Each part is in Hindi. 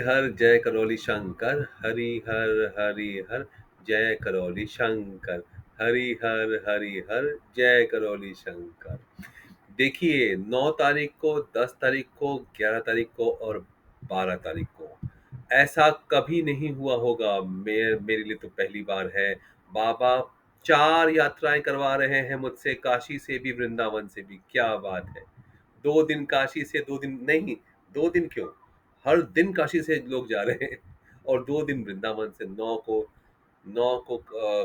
हर जय करौली शंकर, हरि हर जय करौली शंकर, हरि हर जय करौली शंकर। देखिए, 9 तारीख को, 10 तारीख को, 11 तारीख को और 12 तारीख को ऐसा कभी नहीं हुआ होगा। मेरे लिए तो पहली बार है। बाबा 4 यात्राएं करवा रहे हैं मुझसे, काशी से भी, वृंदावन से भी। क्या बात है! 2 दिन काशी से, 2 दिन नहीं, 2 दिन क्यों? हर दिन काशी से लोग जा रहे हैं और 2 दिन वृंदावन से। 9 को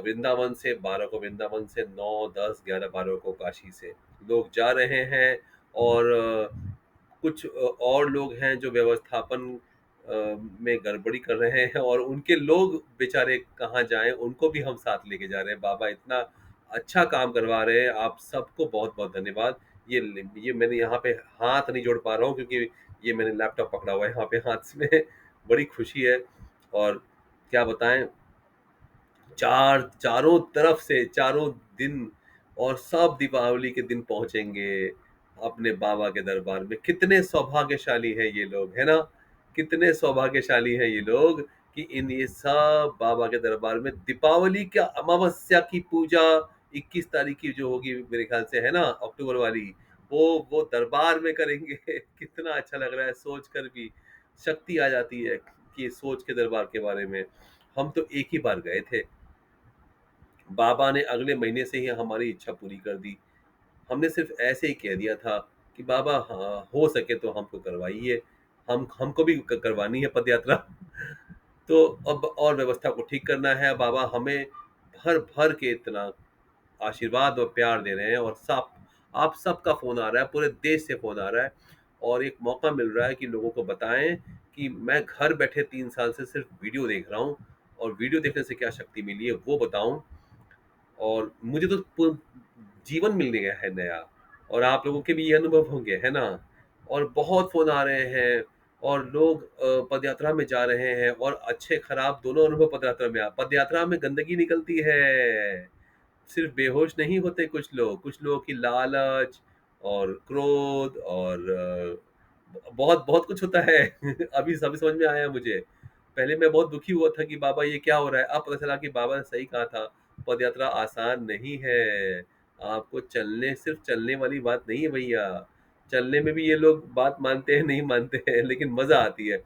वृंदावन से, 12 को वृंदावन से, 9, 10, 11, 12 को काशी से लोग जा रहे हैं। और कुछ और लोग हैं जो व्यवस्थापन में गड़बड़ी कर रहे हैं और उनके लोग बेचारे कहाँ जाएँ, उनको भी हम साथ लेके जा रहे हैं। बाबा इतना अच्छा काम करवा रहे हैं, आप सबको बहुत-बहुत धन्यवाद। ये मैंने यहाँ पे हाथ नहीं जोड़ पा रहा हूँ क्योंकि ये मैंने लैपटॉप पकड़ा हुआ है यहाँ पे हाथ में। बड़ी खुशी है और क्या बताएँ, चारों तरफ से, चारों दिन और सब दीपावली के दिन पहुंचेंगे अपने बाबा के दरबार में। कितने सौभाग्यशाली हैं ये लोग, है ना? कितने सौभाग्यशाली हैं ये लोग कि इन ये सब बाबा के दरबार में दीपावली क्या, अमावस्या की पूजा 21 तारीख की जो होगी मेरे ख्याल से, है ना, अक्टूबर वाली, वो दरबार में करेंगे। कितना अच्छा लग रहा है सोच कर भी। शक्ति आ जाती है कि सोच के दरबार के बारे में। हम तो एक ही बार गए थे, बाबा ने अगले महीने से ही हमारी इच्छा पूरी कर दी। हमने सिर्फ़ ऐसे ही कह दिया था कि बाबा हाँ, हो सके तो हमको करवाइए। हमको भी करवानी है पदयात्रा। तो अब और व्यवस्था को ठीक करना है। बाबा हमें भर-भर के इतना आशीर्वाद और प्यार दे रहे हैं और सब आप सबका फ़ोन आ रहा है, पूरे देश से फ़ोन आ रहा है और एक मौका मिल रहा है कि लोगों को बताएँ कि मैं घर बैठे 3 साल से सिर्फ़ वीडियो देख रहा हूँ और वीडियो देखने से क्या शक्ति मिली है वो बताऊँ। और मुझे तो जीवन मिल गया है नया और आप लोगों के भी ये अनुभव होंगे, है ना? और बहुत फ़ोन आ रहे हैं और लोग पदयात्रा में जा रहे हैं और अच्छे खराब दोनों अनुभव पदयात्रा में गंदगी निकलती है। सिर्फ़ बेहोश नहीं होते कुछ लोगों की लालच और क्रोध और बहुत बहुत कुछ होता है। अभी समझ में आया मुझे। पहले मैं बहुत दुखी हुआ था कि बाबा ये क्या हो रहा है? अब पता चला कि बाबा ने सही कहा था, पदयात्रा आसान नहीं है। आपको सिर्फ़ चलने वाली बात नहीं है भैया। चलने में भी ये लोग बात मानते हैं, नहीं मानते हैं, लेकिन मज़ा आती है।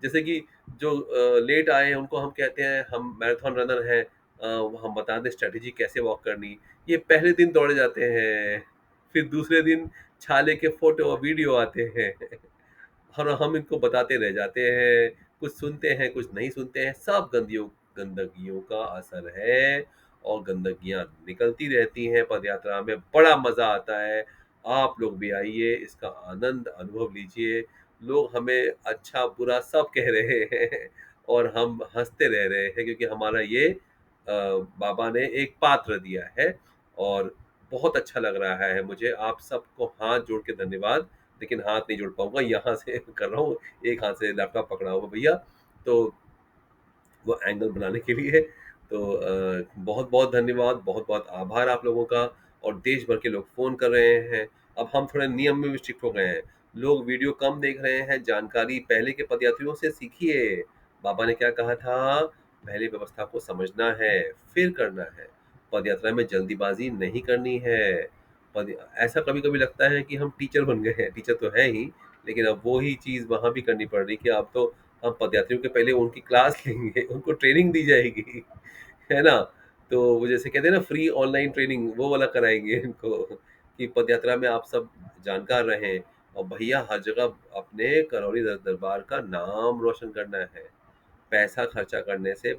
जैसे कि जो लेट आए हैं उनको हम कहते हैं हम मैराथन रनर हैं, हम बता दें स्ट्रैटेजी कैसे वॉक करनी। ये पहले दिन दौड़े जाते हैं, फिर दूसरे दिन छाले के फ़ोटो और वीडियो आते हैं। और हम इनको बताते रह जाते हैं, कुछ सुनते हैं, कुछ नहीं सुनते हैं, सब गंदगियों का असर है और गंदगियाँ निकलती रहती हैं पदयात्रा में, बड़ा मज़ा आता है। आप लोग भी आइए, इसका आनंद अनुभव लीजिए। लोग हमें अच्छा-बुरा सब कह रहे हैं और हम हँसते रह रहे हैं क्योंकि हमारा ये बाबा ने एक पात्र दिया है और बहुत अच्छा लग रहा है मुझे। आप सबको हाथ जोड़ के धन्यवाद। लेकिन हाथ नहीं जोड़ पाऊँगा, यहाँ से कर रहा हूँ, एक हाथ से लैपटॉप पकड़ा हुआ भैया, तो वो एंगल बनाने के लिए। तो बहुत-बहुत धन्यवाद, बहुत-बहुत आभार आप लोगों का और देश भर के लोग फ़ोन कर रहे हैं। अब हम थोड़े नियम में भी स्ट्रिक्ट हो गए हैं। लोग वीडियो कम देख रहे हैं, जानकारी पहले के पदयात्रियों से सीखिए। बाबा ने क्या कहा था? पहले व्यवस्था को समझना है, फिर करना है। पदयात्रा में जल्दीबाज़ी नहीं करनी है। पद ऐसा कभी-कभी लगता है कि हम टीचर बन गए हैं, टीचर तो हैं ही, लेकिन अब वो ही चीज़ वहाँ भी करनी पड़ रही है कि अब तो हम पदयात्रियों के पहले उनकी क्लास लेंगे, उनको ट्रेनिंग दी जाएगी, है ना? तो वो जैसे कहते हैं ना फ्री ऑनलाइन ट्रेनिंग, वो वाला कराएँगे इनको कि पदयात्रा में आप सब जानकार रहें और भैया हर जगह अपने करौली दरबार का नाम रोशन करना है। पैसा खर्चा करने से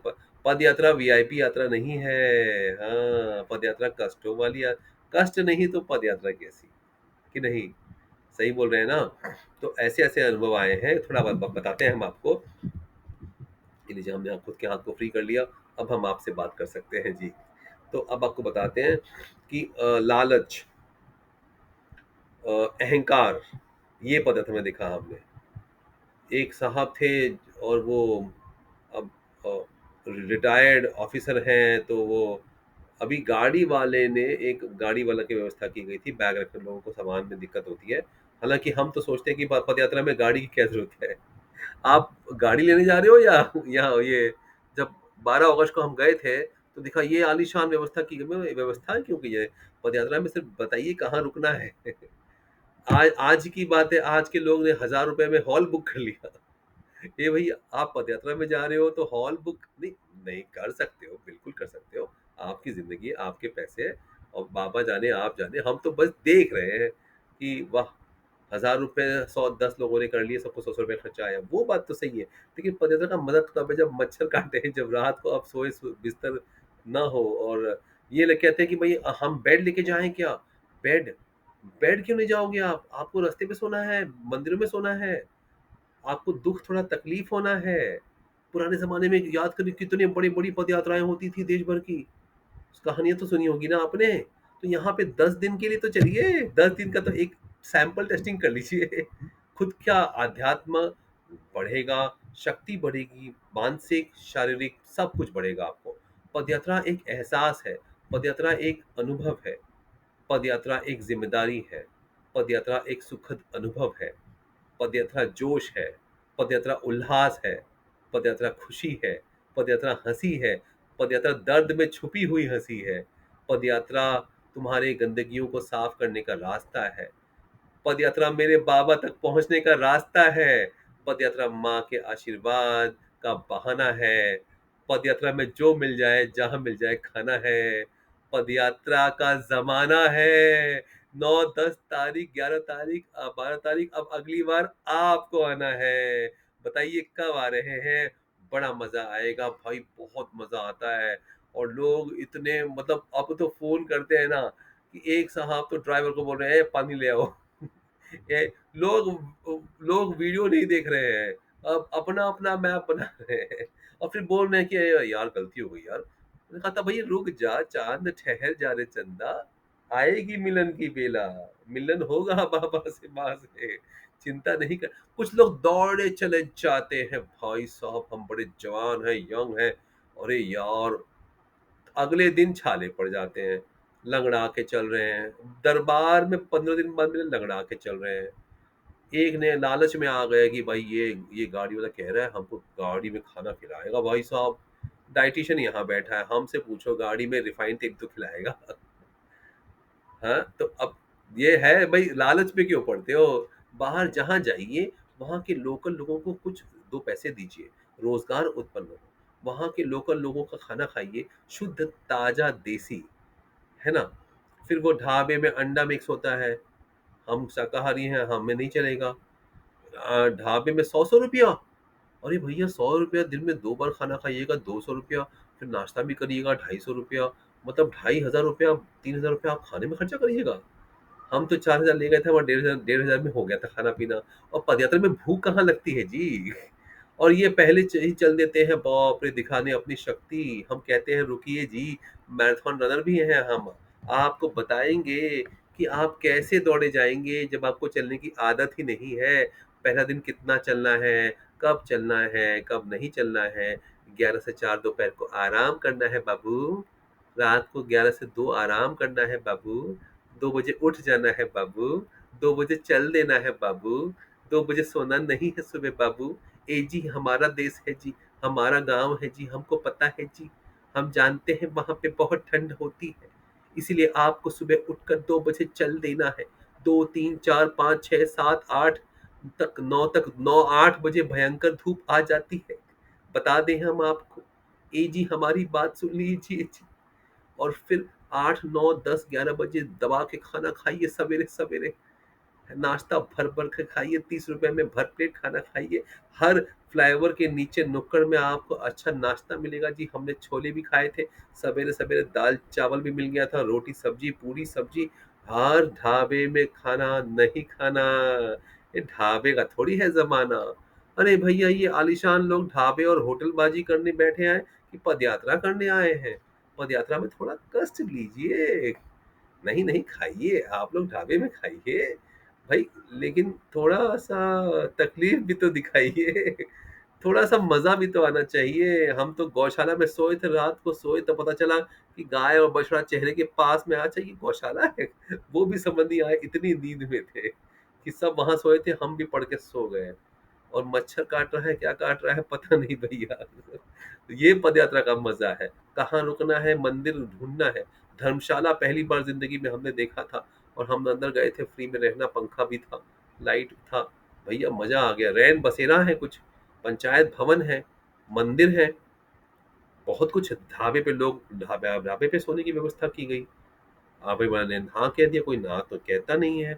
पदयात्रा वीआईपी यात्रा नहीं है। हाँ, पदयात्रा कष्टों वाली कष्ट नहीं तो पदयात्रा कैसी, कि नहीं? सही बोल रहे हैं ना? तो ऐसे-ऐसे अनुभव आए हैं, थोड़ा ब बताते हैं हम आपको। ये लीजिए हमने खुद के हाथ को फ्री कर लिया, अब हम आपसे बात कर सकते हैं जी। तो अब आपको बताते हैं कि लालच, अहंकार, ये पदार्थ में देखा हमने। एक साहब थे और वो अब रिटायर्ड ऑफिसर हैं, तो वो अभी गाड़ी वाले ने एक गाड़ी वाला की व्यवस्था की गई थी, बैग रखने लोगों को सामान में दिक्कत होती है। हालाँकि हम तो सोचते हैं कि प पदयात्रा में गाड़ी की क्या ज़रूरत है? आप गाड़ी लेने जा रहे हो या ये जब 12 अगस्त को हम गए थे तो दिखा ये आलीशान व्यवस्था की गई। व्यवस्था क्यों की है पद यात्रा में? सिर्फ बताइए कहाँ रुकना है। आज आज की बात है, आज के लोग ने 1000 रुपए में हॉल बुक कर लिया। ये भैया आप पदयात्रा में जा रहे हो तो हॉल बुक नहीं, नहीं कर सकते हो, बिल्कुल कर सकते हो। आपकी ज़िंदगी है, आपके पैसे हैं और बाबा जाने आप जाने, हम तो बस देख रहे हैं कि वाह! 1000 रुपए 110 लोगों ने कर लिए, सबको 100 रुपए खर्चा आया, वो बात तो सही है। लेकिन पदयात्रा का मज़ा तब है जब मच्छर काटे हैं, जब रात को आप सोए बिस्तर ना हो और ये लोग कहते हैं कि भई हम बेड लेके जाएँ क्या? बेड? बेड क्यों नहीं जाओगे आप? आपको रास्ते पे सोना है, मंदिरों में सोना है। आपको दुःख थोड़ा तकलीफ होना है। पुराने ज़माने में याद करिए कितनी बड़ी-बड़ी पदयात्राएँ होती थी देश भर की। कहानियाँ तो सुनी होगी ना आपने? तो यहाँ पे 10 दिन के लिए तो चलिए, 10 दिन का तो एक सैंपल टेस्टिंग कर लीजिए। खुद क्या अध्यात्म बढ़ेगा, शक्ति बढ़ेगी, मानसिक, शारीरिक सब कुछ बढ़ेगा आपको। पदयात्रा एक एहसास है, पदयात्रा एक अनुभव है, पदयात्रा एक ज़िम्मेदारी है, पदयात्रा एक सुखद अनुभव है। पदयात्रा जोश है, पदयात्रा उल्लास है, पदयात्रा खुशी है, पदयात्रा हँसी है, पदयात्रा दर्द में छुपी हुई हँसी है, पदयात्रा तुम्हारे गंदगियों को साफ करने का रास्ता है, पदयात्रा मेरे बाबा तक पहुँचने का रास्ता है, पदयात्रा माँ के आशीर्वाद का बहाना है, पदयात्रा में जो मिल जाए, जहाँ मिल जाए खाना है, पदयात्रा का ज़माना है। 9, 10 तारीख, 11 तारीख 12 तारीख अब अगली बार आपको आना है। बताइए कब आ रहे हैं? बड़ा मज़ा आएगा भाई, बहुत मज़ा आता है और लोग इतने मतलब अब तो फ़ोन करते हैं ना कि एक साहब तो ड्राइवर को बोल रहे हैं, "ए पानी ले आओ।" ये लोग वीडियो नहीं देख रहे हैं, अब अपना-अपना मैप बना रहे हैं और फिर बोल रहे हैं कि यार गलती हो गई यार। मैंने कहा था भैया रुक जा, चाँद ठहर जा रे चंदा, आएगी मिलन की बेला, मिलन होगा बाबा से माँ से, चिंता नहीं कर। कुछ लोग दौड़े चले जाते हैं, भाई साहब हम बड़े जवान हैं, यंग हैं, अरे यार अगले दिन छाले पड़ जाते हैं, लंगड़ा के चल रहे हैं, दरबार में 15 दिन बाद में लंगड़ा के चल रहे हैं। एक ने लालच में आ गए कि भाई ये गाड़ी वाला कह रहा है हमको गाड़ी में खाना खिलाएगा भाई साहब, डायटीशियन यहाँ बैठा है, हमसे पूछो गाड़ी में रिफाइंड तेल तो खिलाएगा। हाँ, तो अब ये है भाई, लालच में क्यों पड़ते हो? बाहर जहाँ जाइए, वहाँ के लोकल लोगों को कुछ 2 पैसे दीजिए, रोज़गार उत्पन्न हो। वहाँ के लोकल लोगों का खाना खाइए, शुद्ध, ताज़ा, देसी, है ना? फिर वो ढाबे में अंडा मिक्स होता है, हम शाकाहारी हैं, हमें नहीं चलेगा। ढाबे में 100-100 रुपया, अरे भैया 100 रुपया दिन में 2 बार खाना खाइएगा, 200 रुपया, फिर नाश्ता भी करिएगा 250 रुपया, मतलब 2500 रुपया, 3000 रुपया आप खाने में खर्चा करिएगा। हम तो 4000 ले गए थे, वहाँ 1500 में हो गया था खाना-पीना और पदयात्रा में भूख कहाँ लगती है जी। और ये पहले ही चल देते हैं, बाप रे! दिखाने अपनी शक्ति। हम कहते हैं रुकिए जी, मैराथन रनर भी हैं हम। आपको बताएँगे कि आप कैसे दौड़े जाएँगे जब आपको चलने की आदत ही नहीं है। पहला दिन कितना चलना है, कब चलना है, कब नहीं चलना है। 11 से 4 दोपहर को आराम करना है बाबू। रात को 11 से 2 आराम करना है बाबू। 2 बजे उठ जाना है बाबू, 2 बजे चल देना है बाबू, 2 बजे सोना नहीं है सुबह बाबू। ए जी हमारा देश है जी, हमारा गाँव है जी, हमको पता है जी। हम जानते हैं वहाँ पे बहुत ठंड होती है, इसीलिए आपको सुबह उठकर 2 बजे चल देना है। 2, 3, 4, 5, 6, 7, 8 तक 9, 8 बजे भयंकर धूप आ जाती है। बता दें हम आपको, ए जी हमारी बात सुन लीजिए जी। और फिर 8, 9, 10, 11 बजे दबा के खाना खाइए सवेरे-सवेरे। नाश्ता भर-भर के खाइए, 30 रुपए में भर पेट खाना खाइए। हर फ्लाईओवर के नीचे नुक्कड़ में आपको अच्छा नाश्ता मिलेगा जी। हमने छोले भी खाए थे, सवेरे-सवेरे दाल-चावल भी मिल गया था, रोटी-सब्जी, पूरी-सब्जी। हर ढाबे में खाना नहीं खाना, ये ढाबे का थोड़ी है ज़माना। अरे भैया ये आलीशान लोग ढाबे और होटलबाज़ी करने बैठे हैं कि पदयात्रा करने आए हैं। पदयात्रा में थोड़ा कष्ट लीजिए। नहीं, नहीं खाइए, आप लोग ढाबे में खाइए। भाई लेकिन थोड़ा-सा तकलीफ़ भी तो दिखाइए, थोड़ा-सा मज़ा भी तो आना चाहिए। हम तो गौशाला में सोए थे, रात को सोए तो पता चला कि गाय और बछड़ा चेहरे के पास में, अच्छा ये गौशाला है? वो भी समझ नहीं आया, इतनी नींद में थे कि सब वहाँ सोए थे, हम भी पड़ के सो गए। और मच्छर काट रहा है, क्या काट रहा है पता नहीं भैया। तो ये पदयात्रा का मजा है। कहाँ रुकना है, मंदिर ढूंढना है। धर्मशाला पहली बार जिंदगी में हमने देखा था, और हम अंदर गए थे, फ्री में रहना, पंखा भी था, लाइट था। भैया मजा आ गया। रैन बसेरा है कुछ, पंचायत भवन है, मंदिर है, बहुत कुछ है। ढाबे पे लोग, ढाबे ढाबे पे सोने की व्यवस्था की गई। आप मैंने हाँ कह दिया, कोई ना तो कहता नहीं है।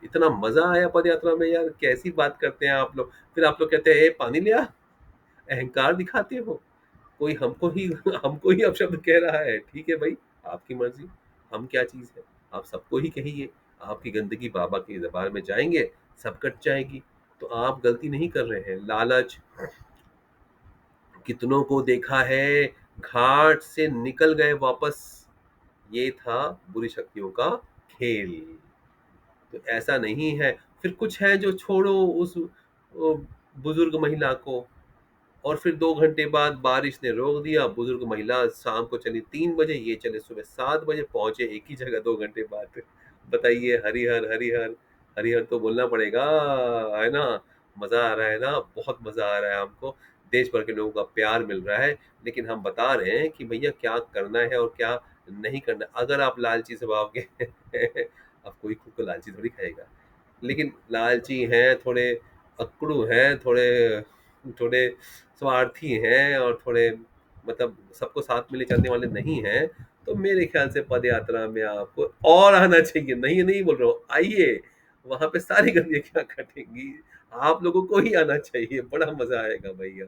इतना मजा आया पद यात्रा में यार, कैसी बात करते हैं आप लोग। फिर आप लोग कहते हैं, ए पानी ले आ, अहंकार दिखाते हो। कोई हमको ही हमको ही अपशब्द कह रहा है। ठीक है भाई, आपकी मर्जी। हम क्या चीज है, आप सबको ही कहिए। आपकी गंदगी बाबा की दरबार में जाएंगे, सब कट जाएगी। तो आप गलती नहीं कर रहे हैं। लालच, कितनों को देखा है घाट से निकल गए वापस। ये था बुरी शक्तियों का खेल। तो ऐसा नहीं है। फिर कुछ है जो छोड़ो उस बुजुर्ग महिला को, और फिर 2 घंटे बाद बारिश ने रोक दिया। बुजुर्ग महिला शाम को चली 3 बजे, ये चले सुबह 7 बजे, पहुंचे एक ही जगह 2 घंटे बाद। बताइए, हरिहर हरिहर। हरिहर तो बोलना पड़ेगा, है ना। मजा आ रहा है ना, बहुत मजा आ रहा है हमको। देश भर के लोगों का प्यार मिल रहा है। लेकिन हम बता रहे हैं कि भैया क्या करना है और क्या नहीं करना। अगर आप लालची स्वभाव के अब कोई खुद को लालची थोड़ी कहेगा, लेकिन लालची हैं थोड़े, अकड़ू हैं थोड़े, थोड़े स्वार्थी हैं, और थोड़े मतलब सबको साथ में ले चलने वाले नहीं हैं, तो मेरे ख्याल से पद यात्रा में आपको और आना चाहिए। नहीं नहीं बोल रहा हूँ, आइए, वहां पे सारी गंदगियां कटेंगी। आप लोगों को ही आना चाहिए, बड़ा मजा आएगा भैया,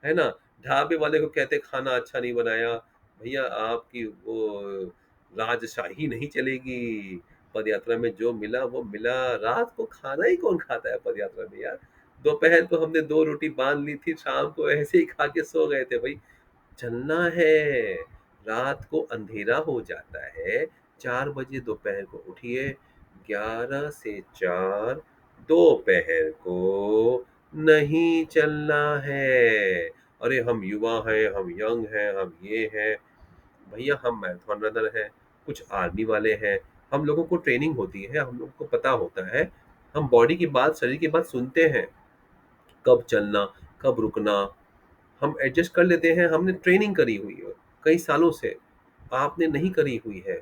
है ना। ढाबे वाले को कहते खाना अच्छा नहीं बनाया, भैया आपकी वो राजशाही नहीं चलेगी। पद यात्रा में जो मिला वो मिला। रात को खाना ही कौन खाता है पद यात्रा में यार। दोपहर को हमने 2 रोटी बांध ली थी, शाम को ऐसे ही खा के सो गए थे भाई। चलना है। रात को अंधेरा हो जाता है, 4 बजे दोपहर को उठिए। 11 से 4 दोपहर को नहीं चलना है। अरे हम युवा हैं, हम यंग हैं, हम ये हैं। भैया हम मैराथन रनर हैं, कुछ आर्मी वाले हैं। हम लोगों को ट्रेनिंग होती है, हम लोगों को पता होता है। हम बॉडी की बात, शरीर की बात सुनते हैं, कब चलना, कब रुकना, हम एडजस्ट कर लेते हैं। हमने ट्रेनिंग करी हुई है कई सालों से, आपने नहीं करी हुई है।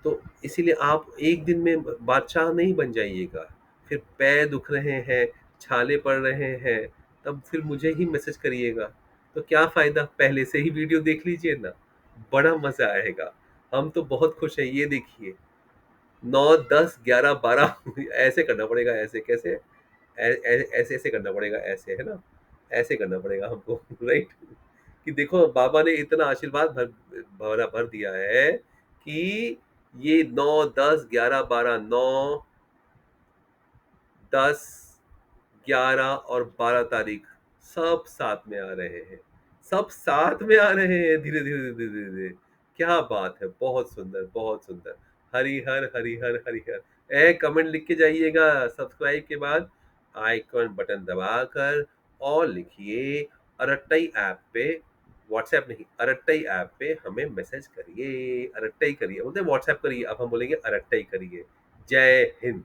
तो इसीलिए आप एक दिन में बादशाह नहीं बन जाइएगा। फिर पैर दुख रहे हैं, छाले पड़ रहे हैं, तब फिर मुझे ही मैसेज करिएगा। तो क्या फायदा, पहले से ही वीडियो देख लीजिए ना, बड़ा मजा आएगा। हम तो बहुत खुश हैं। ये देखिए, 9, 10, 11, 12 ऐसे करना पड़ेगा। ऐसे कैसे, ऐसे ऐसे करना पड़ेगा, ऐसे, है ना। ऐसे करना पड़ेगा हमको राइट। कि देखो बाबा ने इतना आशीर्वाद भर दिया है कि ये 9, 10, 11, 12, 9, 10, 11 और 12 तारीख सब साथ में आ रहे हैं। सब साथ में आ रहे हैं, धीरे धीरे धीरे धीरे धीरे। क्या बात है, बहुत सुंदर, बहुत सुंदर। हरिहर हरिहर हरिहर। कमेंट लिख के जाइएगा सब्सक्राइब के बाद, आइकॉन बटन दबाकर, और लिखिए अरट्टई ऐप पे। व्हाट्सएप नहीं, अरट्टई ऐप पे हमें मैसेज करिए। अरट्टई करिए, बोलते व्हाट्सएप करिए, अब हम बोलेंगे अरट्टई करिए। जय हिंद।